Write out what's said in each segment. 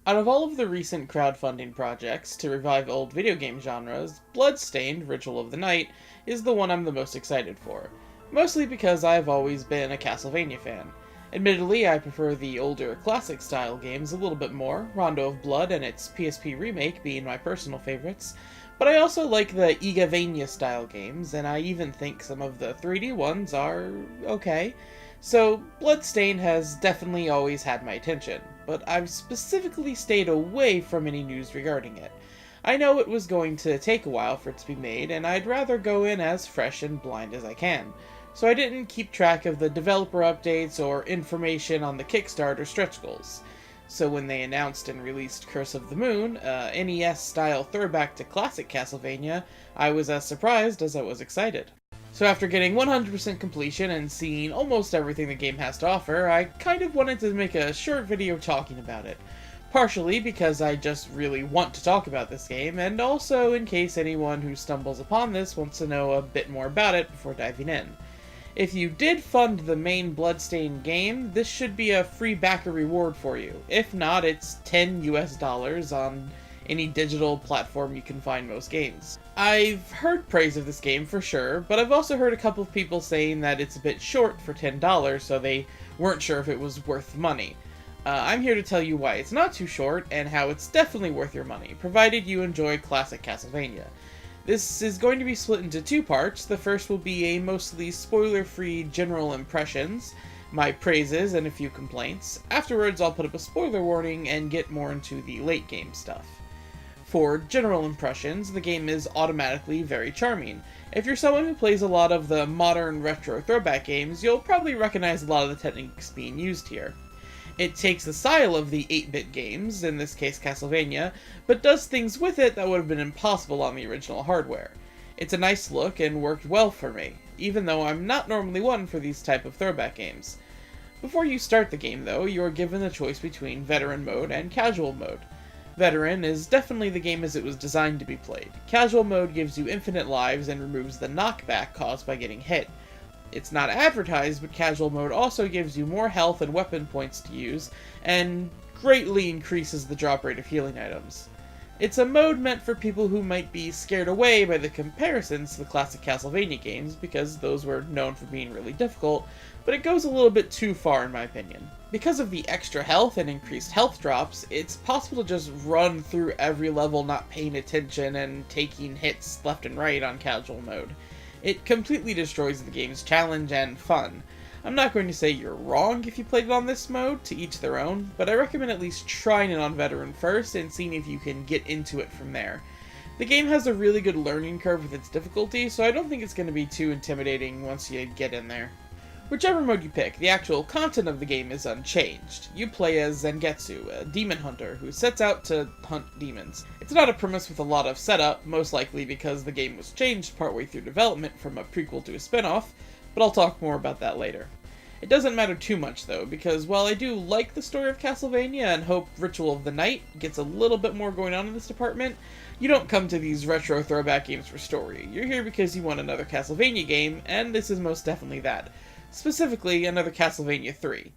Out of all of the recent crowdfunding projects to revive old video game genres, Bloodstained, Ritual of the Night, is the one I'm the most excited for. Mostly because I've always been a Castlevania fan. Admittedly, I prefer the older classic-style games a little bit more, Rondo of Blood and its PSP remake being my personal favorites, but I also like the Igavania-style games, and I even think some of the 3D ones are okay. So, Bloodstained has definitely always had my attention, but I've specifically stayed away from any news regarding it. I know it was going to take a while for it to be made, and I'd rather go in as fresh and blind as I can, so I didn't keep track of the developer updates or information on the Kickstarter stretch goals. So when they announced and released Curse of the Moon, a NES-style throwback to classic Castlevania, I was as surprised as I was excited. So after getting 100% completion and seeing almost everything the game has to offer, I kind of wanted to make a short video talking about it. Partially because I just really want to talk about this game, and also in case anyone who stumbles upon this wants to know a bit more about it before diving in. If you did fund the main Bloodstained game, this should be a free backer reward for you. If not, it's $10 US on any digital platform you can find most games. I've heard praise of this game for sure, but I've also heard a couple of people saying that it's a bit short for $10, so they weren't sure if it was worth the money. I'm here to tell you why it's not too short, and how it's definitely worth your money, provided you enjoy classic Castlevania. This is going to be split into two parts. The first will be a mostly spoiler-free general impressions, my praises and a few complaints. Afterwards, I'll put up a spoiler warning and get more into the late game stuff. For general impressions, the game is automatically very charming. If you're someone who plays a lot of the modern retro throwback games, you'll probably recognize a lot of the techniques being used here. It takes the style of the 8-bit games, in this case Castlevania, but does things with it that would have been impossible on the original hardware. It's a nice look and worked well for me, even though I'm not normally one for these type of throwback games. Before you start the game though, you are given the choice between Veteran mode and Casual mode. Veteran is definitely the game as it was designed to be played. Casual mode gives you infinite lives and removes the knockback caused by getting hit. It's not advertised, but Casual mode also gives you more health and weapon points to use, and greatly increases the drop rate of healing items. It's a mode meant for people who might be scared away by the comparisons to the classic Castlevania games, because those were known for being really difficult, but it goes a little bit too far in my opinion. Because of the extra health and increased health drops, it's possible to just run through every level not paying attention and taking hits left and right on Casual mode. It completely destroys the game's challenge and fun. I'm not going to say you're wrong if you played it on this mode, to each their own, but I recommend at least trying it on Veteran first and seeing if you can get into it from there. The game has a really good learning curve with its difficulty, so I don't think it's going to be too intimidating once you get in there. Whichever mode you pick, the actual content of the game is unchanged. You play as Zangetsu, a demon hunter who sets out to hunt demons. It's not a premise with a lot of setup, most likely because the game was changed partway through development from a prequel to a spin-off, but I'll talk more about that later. It doesn't matter too much though, because while I do like the story of Castlevania and hope Ritual of the Night gets a little bit more going on in this department, you don't come to these retro throwback games for story. You're here because you want another Castlevania game, and this is most definitely that. Specifically, another Castlevania 3.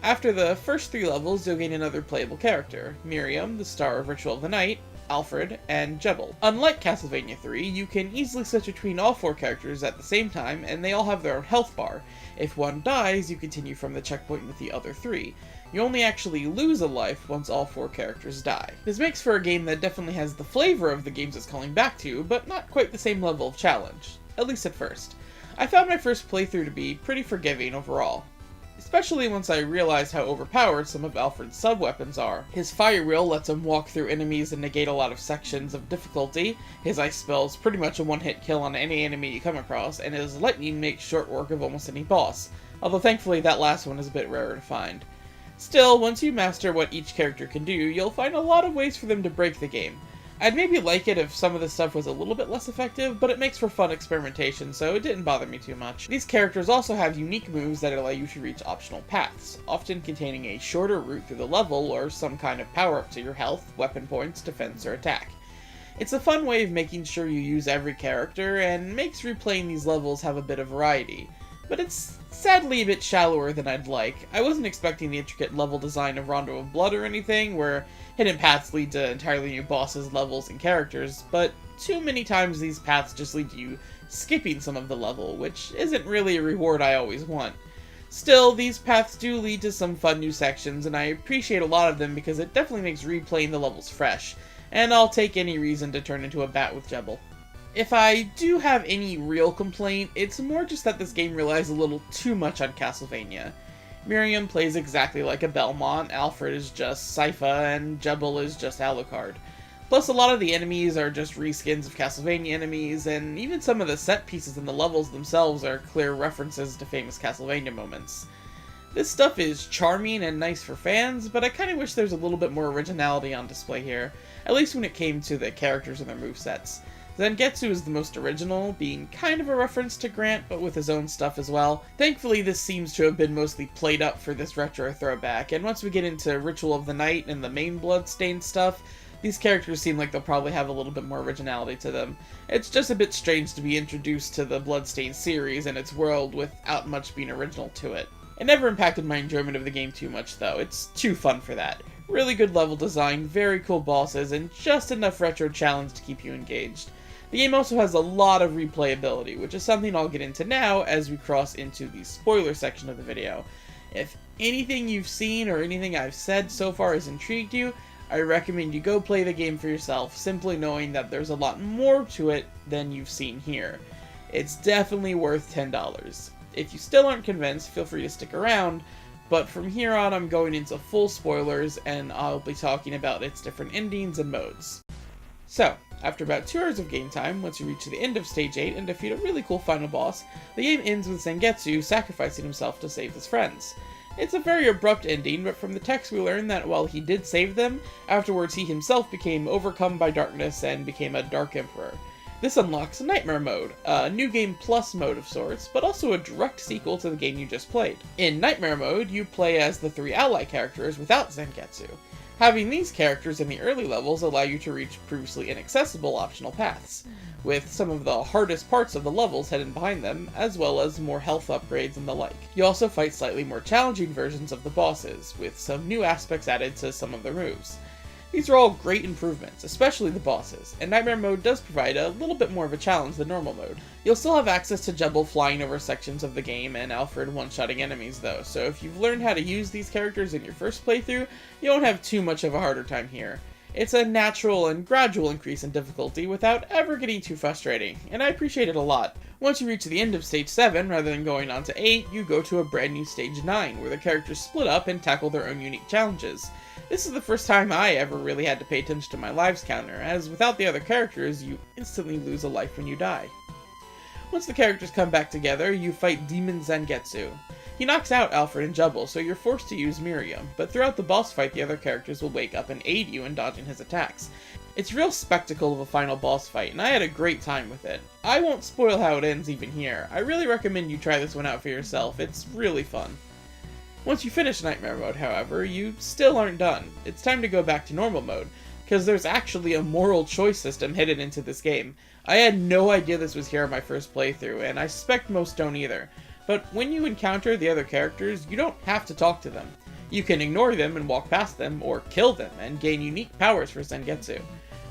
After the first 3 levels, you'll gain another playable character, Miriam, the star of Ritual of the Night, Alfred, and Jebel. Unlike Castlevania 3, you can easily switch between all 4 characters at the same time, and they all have their own health bar. If one dies, you continue from the checkpoint with the other 3. You only actually lose a life once all 4 characters die. This makes for a game that definitely has the flavor of the games it's calling back to, but not quite the same level of challenge, at least at first. I found my first playthrough to be pretty forgiving overall, especially once I realized how overpowered some of Alfred's sub-weapons are. His fire wheel lets him walk through enemies and negate a lot of sections of difficulty, his ice spell is pretty much a one-hit kill on any enemy you come across, and his lightning makes short work of almost any boss, although thankfully that last one is a bit rarer to find. Still, once you master what each character can do, you'll find a lot of ways for them to break the game. I'd maybe like it if some of this stuff was a little bit less effective, but it makes for fun experimentation, so it didn't bother me too much. These characters also have unique moves that allow you to reach optional paths, often containing a shorter route through the level or some kind of power-up to your health, weapon points, defense, or attack. It's a fun way of making sure you use every character, and makes replaying these levels have a bit of variety. but it's sadly a bit shallower than I'd like. I wasn't expecting the intricate level design of Rondo of Blood or anything, where hidden paths lead to entirely new bosses, levels, and characters, but too many times these paths just lead to you skipping some of the level, which isn't really a reward I always want. Still, these paths do lead to some fun new sections, and I appreciate a lot of them because it definitely makes replaying the levels fresh, and I'll take any reason to turn into a bat with Jebel. If I do have any real complaint, it's more just that this game relies a little too much on Castlevania. Miriam plays exactly like a Belmont, Alfred is just Sypha, and Jebel is just Alucard. Plus, a lot of the enemies are just reskins of Castlevania enemies, and even some of the set pieces in the levels themselves are clear references to famous Castlevania moments. This stuff is charming and nice for fans, but I kinda wish there's a little bit more originality on display here, at least when it came to the characters and their movesets. Zangetsu is the most original, being kind of a reference to Grant, but with his own stuff as well. Thankfully, this seems to have been mostly played up for this retro throwback, and once we get into Ritual of the Night and the main Bloodstained stuff, these characters seem like they'll probably have a little bit more originality to them. It's just a bit strange to be introduced to the Bloodstained series and its world without much being original to it. It never impacted my enjoyment of the game too much though, it's too fun for that. Really good level design, very cool bosses, and just enough retro challenge to keep you engaged. The game also has a lot of replayability, which is something I'll get into now as we cross into the spoiler section of the video. If anything you've seen or anything I've said so far has intrigued you, I recommend you go play the game for yourself, simply knowing that there's a lot more to it than you've seen here. It's definitely worth $10. If you still aren't convinced, feel free to stick around, but from here on I'm going into full spoilers and I'll be talking about its different endings and modes. So, after about 2 hours of game time, once you reach the end of Stage 8 and defeat a really cool final boss, the game ends with Zangetsu sacrificing himself to save his friends. It's a very abrupt ending, but from the text we learn that while he did save them, afterwards he himself became overcome by darkness and became a Dark Emperor. This unlocks Nightmare Mode, a New Game Plus mode of sorts, but also a direct sequel to the game you just played. In Nightmare Mode, you play as the 3 ally characters without Zangetsu. Having these characters in the early levels allow you to reach previously inaccessible optional paths, with some of the hardest parts of the levels hidden behind them, as well as more health upgrades and the like. You also fight slightly more challenging versions of the bosses, with some new aspects added to some of their moves. These are all great improvements, especially the bosses, and Nightmare Mode does provide a little bit more of a challenge than normal mode. You'll still have access to Jebel flying over sections of the game and Alfred one-shotting enemies though, so if you've learned how to use these characters in your first playthrough, you won't have too much of a harder time here. It's a natural and gradual increase in difficulty without ever getting too frustrating, and I appreciate it a lot. Once you reach the end of Stage 7, rather than going on to 8, you go to a brand new Stage 9, where the characters split up and tackle their own unique challenges. This is the first time I ever really had to pay attention to my lives counter, as without the other characters, you instantly lose a life when you die. Once the characters come back together, you fight Demon Zangetsu. He knocks out Alfred and Jebel, so you're forced to use Miriam, but throughout the boss fight the other characters will wake up and aid you in dodging his attacks. It's a real spectacle of a final boss fight, and I had a great time with it. I won't spoil how it ends even here. I really recommend you try this one out for yourself, it's really fun. Once you finish Nightmare Mode, however, you still aren't done. It's time to go back to normal mode, because there's actually a moral choice system hidden into this game. I had no idea this was here on my first playthrough, and I suspect most don't either. But when you encounter the other characters, you don't have to talk to them. You can ignore them and walk past them, or kill them, and gain unique powers for Zangetsu.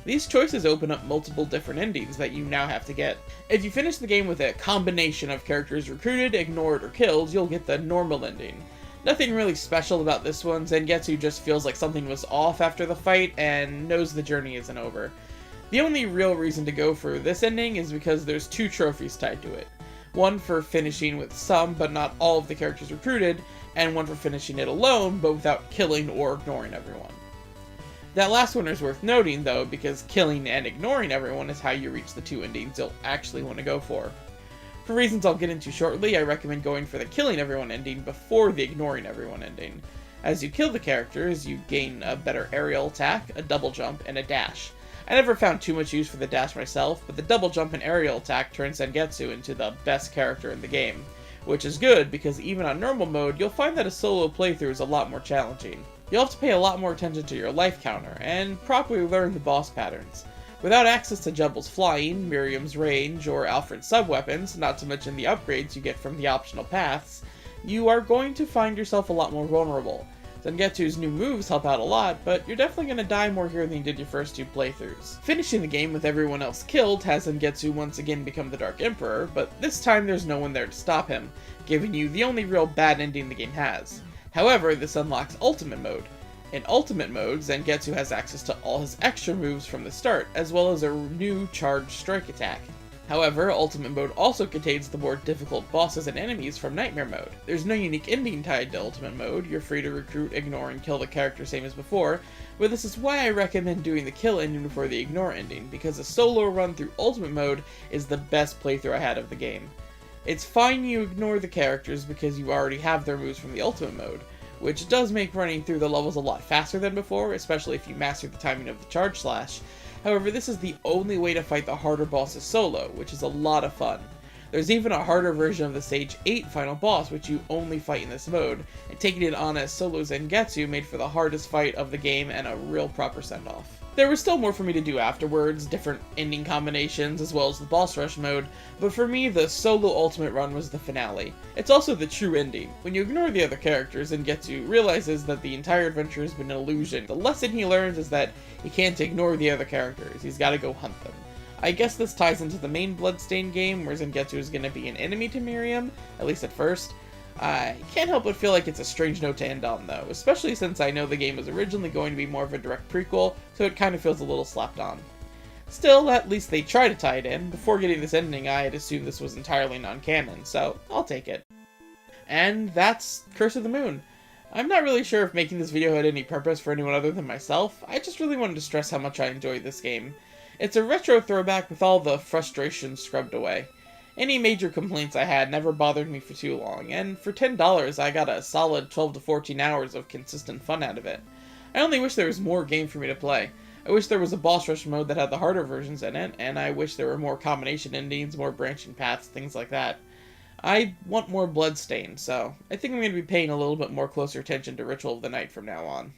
These choices open up multiple different endings that you now have to get. If you finish the game with a combination of characters recruited, ignored, or killed, you'll get the normal ending. Nothing really special about this one, Zangetsu just feels like something was off after the fight and knows the journey isn't over. The only real reason to go for this ending is because there's 2 trophies tied to it. One for finishing with some but not all of the characters recruited, and one for finishing it alone but without killing or ignoring everyone. That last one is worth noting though, because killing and ignoring everyone is how you reach the 2 endings you'll actually want to go for. For reasons I'll get into shortly, I recommend going for the killing everyone ending before the ignoring everyone ending. As you kill the characters, you gain a better aerial attack, a double jump, and a dash. I never found too much use for the dash myself, but the double jump and aerial attack turns Zangetsu into the best character in the game, which is good because even on normal mode, you'll find that a solo playthrough is a lot more challenging. You'll have to pay a lot more attention to your life counter, and properly learn the boss patterns. Without access to Jubble's flying, Miriam's range, or Alfred's sub-weapons, not to mention the upgrades you get from the optional paths, you are going to find yourself a lot more vulnerable. Zangetsu's new moves help out a lot, but you're definitely going to die more here than you did your first 2 playthroughs. Finishing the game with everyone else killed has Zangetsu once again become the Dark Emperor, but this time there's no one there to stop him, giving you the only real bad ending the game has. However, this unlocks Ultimate Mode. In Ultimate Mode, Zangetsu has access to all his extra moves from the start, as well as a new charged strike attack. However, Ultimate Mode also contains the more difficult bosses and enemies from Nightmare Mode. There's no unique ending tied to Ultimate Mode, you're free to recruit, ignore, and kill the character same as before, but this is why I recommend doing the kill ending before the ignore ending, because a solo run through Ultimate Mode is the best playthrough I had of the game. It's fine you ignore the characters because you already have their moves from the Ultimate Mode, which does make running through the levels a lot faster than before, especially if you master the timing of the charge slash. However, this is the only way to fight the harder bosses solo, which is a lot of fun. There's even a harder version of the Stage 8 final boss, which you only fight in this mode, and taking it on as solo Zangetsu made for the hardest fight of the game and a real proper send-off. There was still more for me to do afterwards, different ending combinations, as well as the boss rush mode, but for me, the solo ultimate run was the finale. It's also the true ending. When you ignore the other characters, Zangetsu realizes that the entire adventure has been an illusion. The lesson he learns is that he can't ignore the other characters, he's gotta go hunt them. I guess this ties into the main Bloodstained game, where Zangetsu is gonna be an enemy to Miriam, at least at first. I can't help but feel like it's a strange note to end on, though, especially since I know the game was originally going to be more of a direct prequel, so it kind of feels a little slapped on. Still, at least they try to tie it in. Before getting this ending, I had assumed this was entirely non-canon, so I'll take it. And that's Curse of the Moon. I'm not really sure if making this video had any purpose for anyone other than myself. I just really wanted to stress how much I enjoyed this game. It's a retro throwback with all the frustration scrubbed away. Any major complaints I had never bothered me for too long, and for $10 I got a solid 12 to 14 hours of consistent fun out of it. I only wish there was more game for me to play. I wish there was a boss rush mode that had the harder versions in it, and I wish there were more combination endings, more branching paths, things like that. I want more Bloodstained, so I think I'm going to be paying a little bit more closer attention to Ritual of the Night from now on.